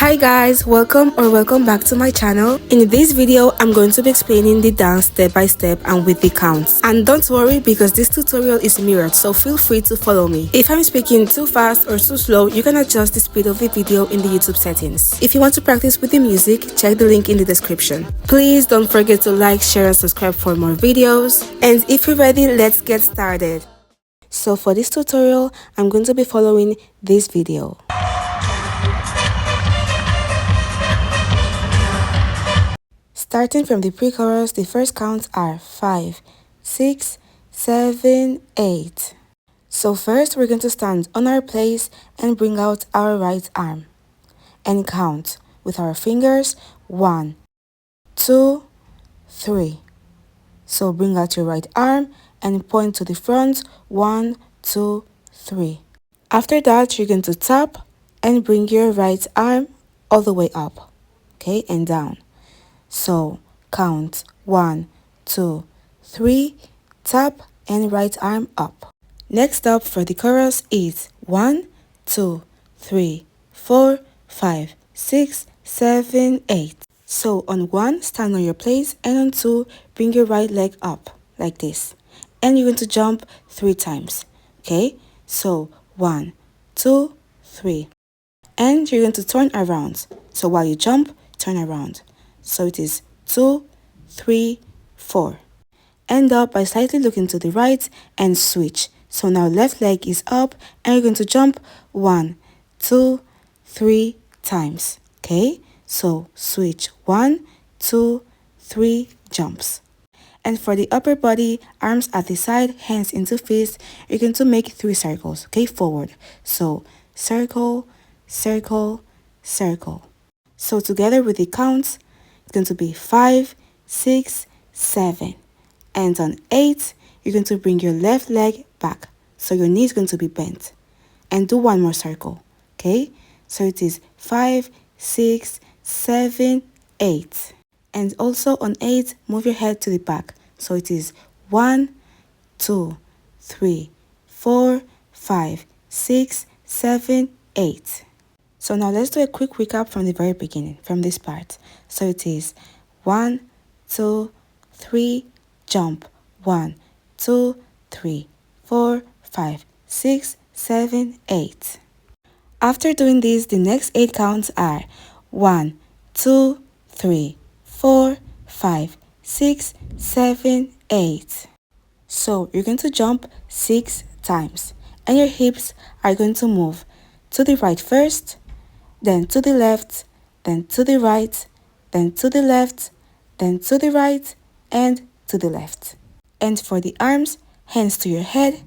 Hi guys, welcome back to my channel. In this video I'm going to be explaining the dance step by step and with the counts. And don't worry because this tutorial is mirrored, so feel free to follow me. If I'm speaking too fast or too slow, you can adjust the speed of the video in the YouTube settings. If you want to practice with the music, check the link in the description. Please don't forget to like, share and subscribe for more videos. And if you're ready, let's get started. So for this tutorial, I'm going to be following this video. Starting from the pre-chorus, the first counts are 5, 6, 7, 8. So first we're going to stand on our place and bring out our right arm and count with our fingers 1, 2, 3. So bring out your right arm and point to the front 1, 2, 3. After that you're going to tap and bring your right arm all the way up, okay, and down. So count 1, 2, 3, tap and right arm up. Next up for the chorus is 1, 2, 3, 4, 5, 6, 7, 8. So on 1, stand on your place, and on 2, bring your right leg up like this. And you're going to jump 3 times. Okay? So 1, 2, 3. And you're going to turn around. So while you jump, turn around. So it is 2, 3, 4. End up by slightly looking to the right and switch. So now left leg is up and you're going to jump 1, 2, 3 times. Okay? So switch 1, 2, 3 jumps. And for the upper body, arms at the side, hands into fist, you're going to make 3 circles. Okay? Forward. So circle, circle, circle. So together with the counts, it's going to be 5, 6, 7. And on 8, you're going to bring your left leg back. So your knee is going to be bent. And do one more circle. Okay? So it is 5, 6, 7, 8. And also on 8, move your head to the back. So it is 1, 2, 3, 4, 5, 6, 7, 8. So now let's do a quick recap from the very beginning, from this part. So it is 1, 2, 3, jump. 1, 2, 3, 4, 5, 6, 7, 8. After doing this, the next 8 counts are 1, 2, 3, 4, 5, 6, 7, 8. So you're going to jump 6 times. And your hips are going to move to the right first, then to the left, then to the right, then to the left, then to the right, and to the left. And for the arms, hands to your head,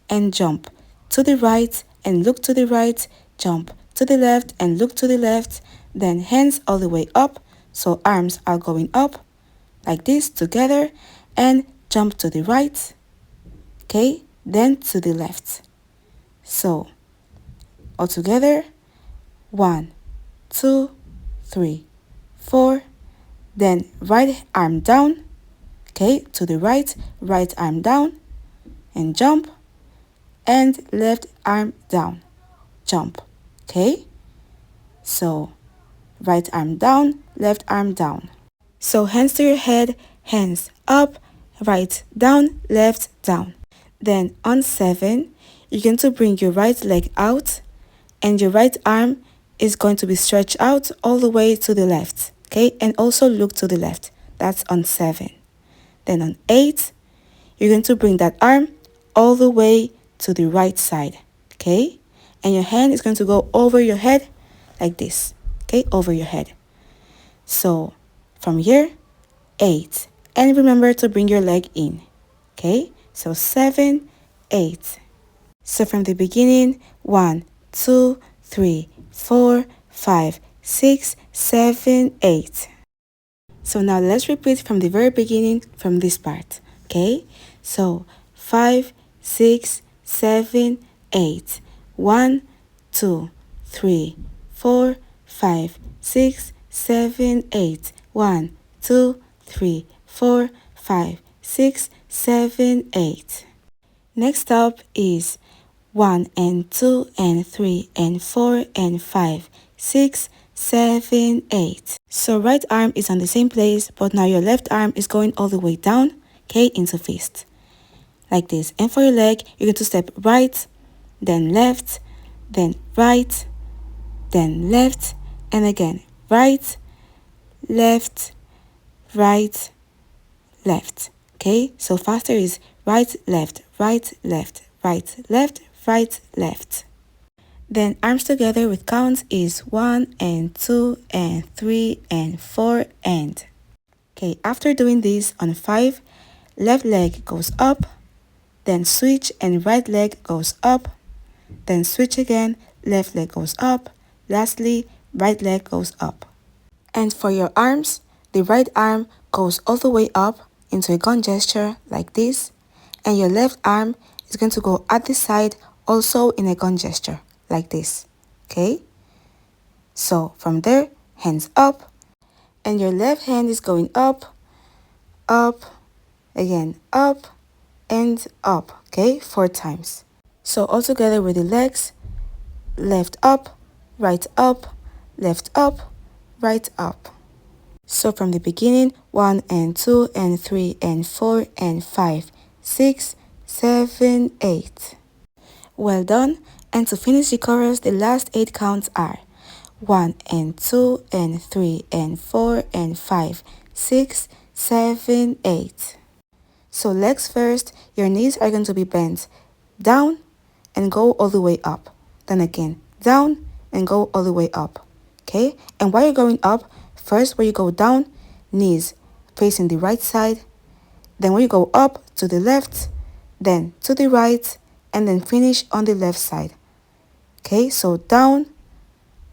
and jump to the right and look to the right, jump to the left and look to the left, then hands all the way up, so arms are going up, like this, together, and jump to the right, okay, then to the left. So, all together, 1, 2, 3, 4, then right arm down, okay, to the right, right arm down, and jump, and left arm down, jump, okay? So, right arm down, left arm down. So, hands to your head, hands up, right down, left down. Then on 7, you're going to bring your right leg out, and your right arm is going to be stretched out all the way to the left, okay? And also look to the left. That's on 7. Then on 8, you're going to bring that arm all the way to the right side, okay? And your hand is going to go over your head like this, okay? Over your head. So from here, 8. And remember to bring your leg in, okay? So 7, 8. So from the beginning, 1, 2, 3, 4, 5, 6, 7, 8. So now let's repeat from the very beginning from this part, okay? So 5, 6, 7, 8. 1, 2, 3, 4, 5, 6, 7, 8. 1, 2, 3, 4, 5, 6, 7, 8. Next up is 1 and 2 and 3 and 4 and 5, 6, 7, 8. So right arm is on the same place, but now your left arm is going all the way down, okay, into fist. Like this. And for your leg, you're going to step right, then left, then right, then left, and again, right, left, right, left. Okay, so faster is right, left, right, left, right, left, right, left. Then arms together with counts is 1 and 2 and 3 and 4 and. Okay, after doing this on 5, left leg goes up, then switch and right leg goes up, then switch again, left leg goes up, lastly, right leg goes up. And for your arms, the right arm goes all the way up into a gun gesture like this, and your left arm is going to go at the side also in a gun gesture like this. Okay? So from there, hands up, and your left hand is going up, up, again up, and up. Okay? 4 times. So all together with the legs, left up, right up, left up, right up. So from the beginning, 1 and 2 and 3 and 4 and 5, 6, 7, 8. Well done. And to finish the chorus, the last 8 counts are 1 and 2 and 3 and 4 and 5, 6, 7, 8. So legs first, your knees are going to be bent down and go all the way up. Then again, down and go all the way up. Okay? And while you're going up, first when you go down, knees facing the right side. Then when you go up to the left, then to the right, and then finish on the left side. Okay? So down,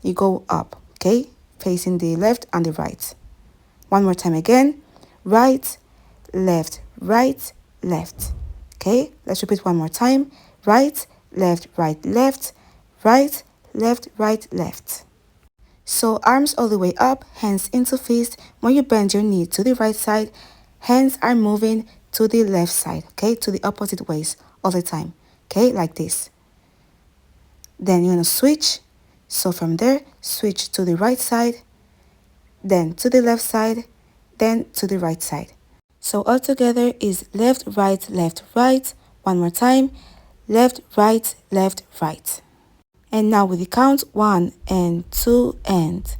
you go up. Okay? Facing the left and the right. One more time again. Right, left, right, left. Okay? Let's repeat one more time. Right, left, right, left, right, left, right, left. So arms all the way up, hands into fist. When you bend your knee to the right side, hands are moving to the left side, okay? To the opposite ways all the time, okay? Like this. Then you're going to switch. So from there, switch to the right side, then to the left side, then to the right side. So all together is left, right, left, right. One more time. Left, right, left, right. And now with the count 1 and 2 and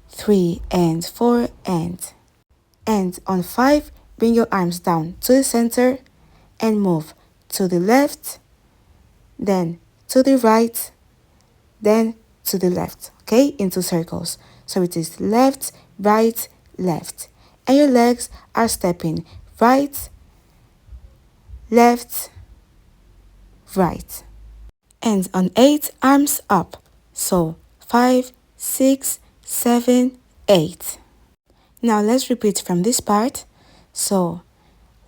3 and 4 and. And on 5, bring your arms down to the center and move to the left, then to the right, then to the left, okay, into circles. So it is left, right, left. And your legs are stepping right, left, right. And on 8, arms up. So 5, 6, 7, 8. Now let's repeat from this part. So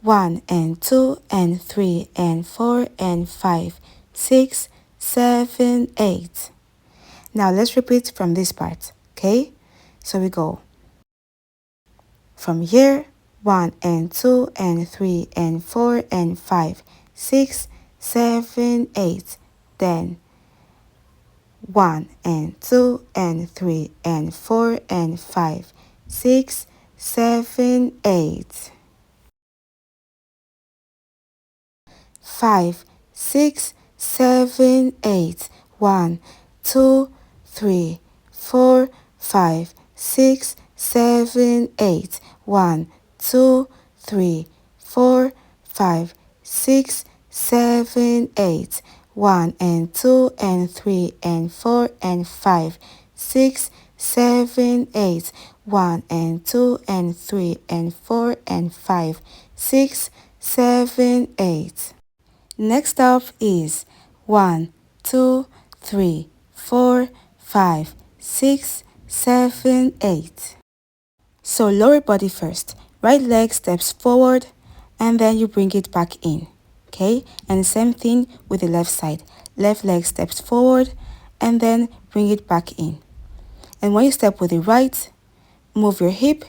1 and 2 and 3 and 4 and 5, 6, 7, 8. Now let's repeat from this part, okay? So we go from here, 1 and 2 and 3 and 4 and 5, 6, 7, 8. Then 1 and 2 and 3 and 4 and 5, 6, 7, 8. 5, 6, 7, 8. 1, 2, 3, 4, 5, 6, 7, 8. 1, 2, 3, 4, 5, 6, 7, 8. 1 and 2 and 3 and 4 and 5, 6, 7, 8. 1 and 2 and 3 and 4 and 5, 6, 7, 8. Next up is 1, 2, 3, 4, 5, 6, 7, 8. So lower body first. Right leg steps forward and then you bring it back in. Okay? And the same thing with the left side. Left leg steps forward and then bring it back in. And when you step with the right, move your hip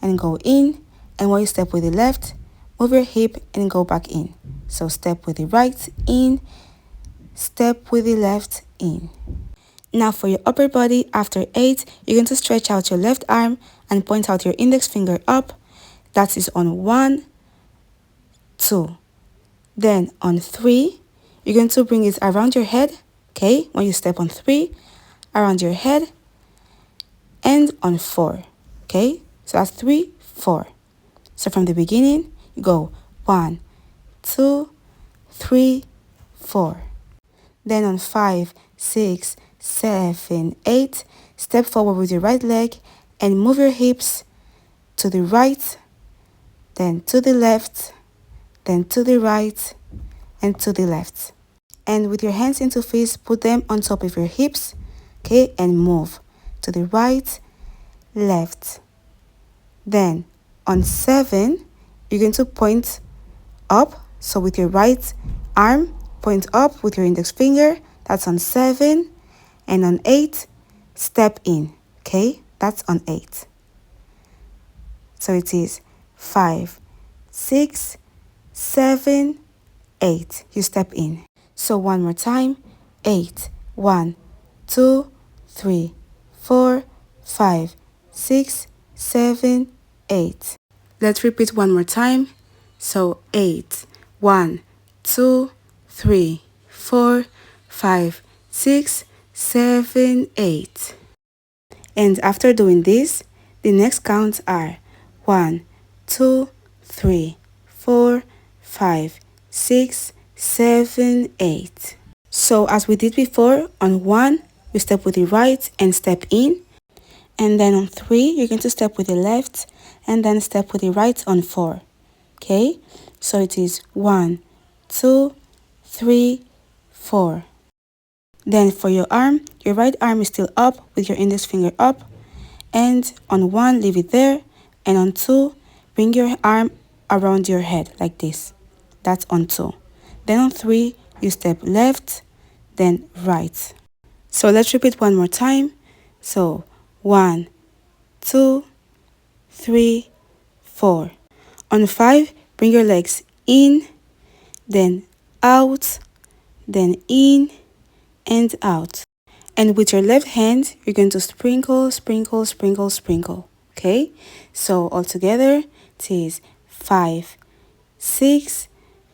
and go in. And when you step with the left, move your hip and go back in. So step with the right in, step with the left in. Now for your upper body, after 8, you're going to stretch out your left arm and point out your index finger up. That is on 1, 2. Then on 3, you're going to bring it around your head, okay? When you step on 3, around your head, and on 4, okay? So that's 3, 4. So from the beginning, you go 1, 2, 3, 4. Then on 5, 6, 7, 8, step forward with your right leg and move your hips to the right, then to the left, then to the right, and to the left. And with your hands into fists, put them on top of your hips, okay, and move to the right, left. Then on 7, you're going to point up. So with your right arm, point up with your index finger. That's on 7. And on 8, step in. Okay, that's on 8. So it is 5, 6, 7, 8. You step in. So one more time. 8. 1, 2, 3, 4, 5, 6, 7, 8. Let's repeat one more time. So 8. 1, 2, 3, 4, 5, 6, 7, 8. And after doing this, the next counts are 1, 2, 3, 4, 5, 6, 7, 8. So as we did before, on 1, we step with the right and step in. And then on 3, you're going to step with the left and then step with the right on 4. Okay? So it is 1, 2, 3, 4. Then for your right arm is still up with your index finger up. And on 1, leave it there. And on 2, bring your arm around your head like this. That's on 2. Then on 3, you step left, then right. So let's repeat one more time. So 1, 2, 3, 4. On 5, bring your legs in, then out, then in and out. And with your left hand, you're going to sprinkle, sprinkle, sprinkle, sprinkle. Okay? So all together, it is 5, 6,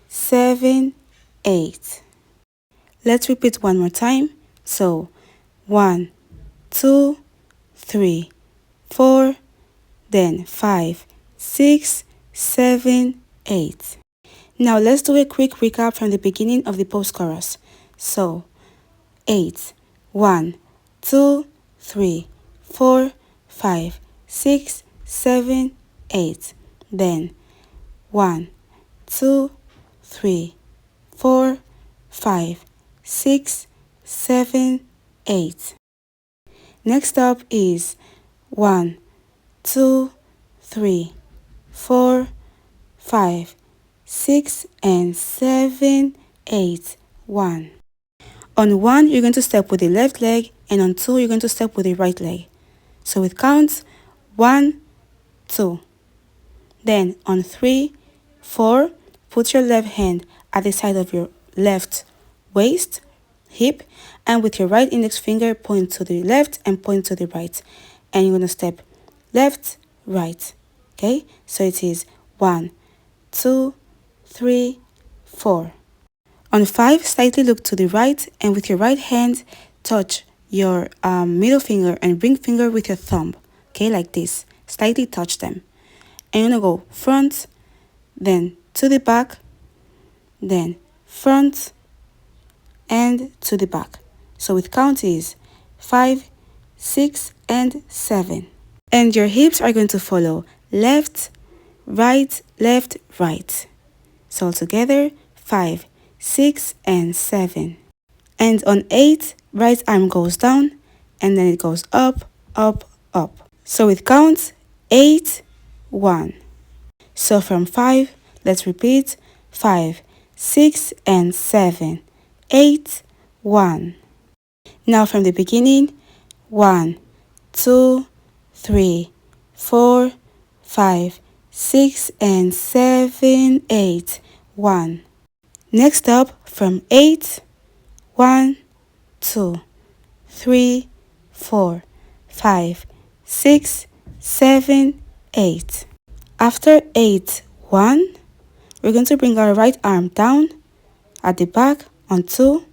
7, 8. Let's repeat one more time. So 1, 2, 3, 4, then 5, 6, 7, 8. Now let's do a quick recap from the beginning of the post-chorus. So 8, 1, 2, 3, 4, 5, 6, 7, 8. Then 1, 2, 3, 4, 5, 6, 7, 8. Next up is 1, 2, 3, 4, 5, 6, and 7, 8, 1. On 1, you're going to step with the left leg, and on 2, you're going to step with the right leg. So it counts 1, 2. Then on 3, 4, put your left hand at the side of your left waist, hip, and with your right index finger, point to the left and point to the right. And you're going to step left, right. Okay? So it is 1, 2, 3, 4. On 5, slightly look to the right and with your right hand, touch your middle finger and ring finger with your thumb. Okay, like this. Slightly touch them. And you're going to go front, then to the back, then front, and to the back. So with count is 5, 6, and 7. And your hips are going to follow left, right, left, right. So altogether, 5, 6, and 7. And on 8, right arm goes down, and then it goes up, up, up. So it counts 8, 1. So from 5, let's repeat 5, 6, and 7, 8, 1. Now from the beginning, 1, 2, 3, 4, 5, 6, and 7, 8, 1. Next up, from 8, 1, 2, 3, 4, 5, 6, 7, 8. After 8, 1, we're going to bring our right arm down at the back on 2,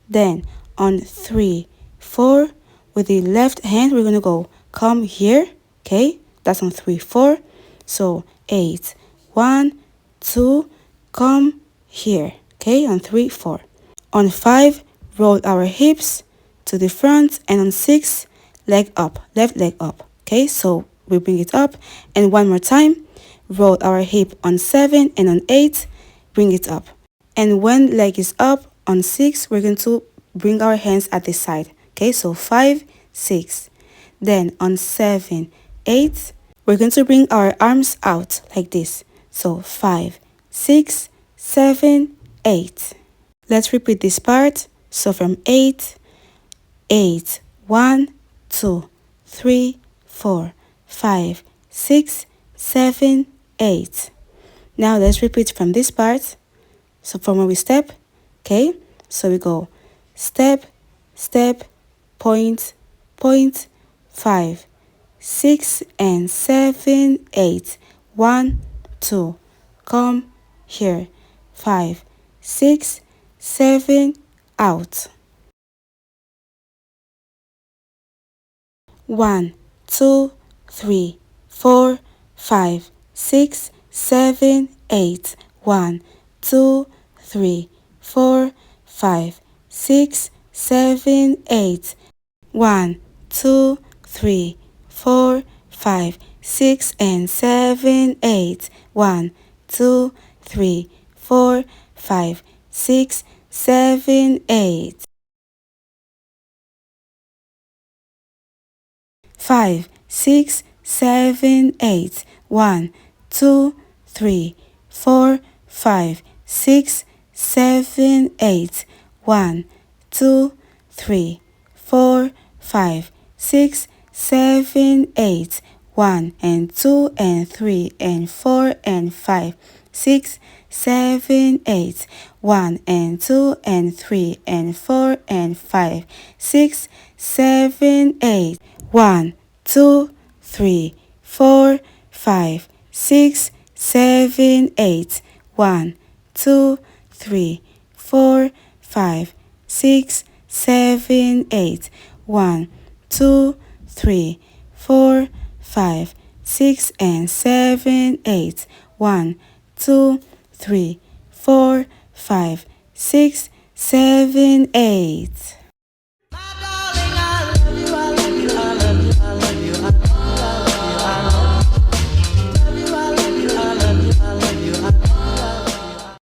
then on 3, 4, with the left hand we're going to go come here, okay, that's on 3, 4, so 8, 1, 2, come here, okay, on 3, 4. On 5, roll our hips to the front, and on 6, leg up, left leg up, okay, so we bring it up, and one more time, roll our hip on 7, and on 8, bring it up. And when leg is up, on 6, we're going to bring our hands at the side, okay, so 5, 6. Then on 7, 8, we're going to bring our arms out like this, so 5, 6, 7, 8. Let's repeat this part. So from 8, 8, 1, 2, 3, 4, 5, 6, 7, 8. Now let's repeat from this part. So from where we step, okay? So we go step, step, point, point, 5, 6, and 7, 8. 1, 2, come here. 5, 6, 7, out. 1, 2, 3, 4, 5, 6, 7, 8. 1, 2, 3, 4, 5, 6, 7, 8. 1, 2, 3, 4, 5, 6, and 7, 8. 1, 2, 3, 4, 5, 6, 7, 8. 5, 6, 7, 8. 1, 2, 3, 4, 5, 6, 7, 8. 1, 2, 3, 4, 5, 6, 7, 8. 1 and 2 and 3 and 4 and 5, 6, 7, 8. 1 and 2 and 3 and 4 and 5, 6, 7, 8. 1, 2, 3, 4, 5, 6, 7, 8. 1, 2, 3, 4, 5, 6, 7, 8. 1, 2, 3, 4, 5, 6, and 7, 8. 1, 2, 3, 4, 5, 6, 7, 8.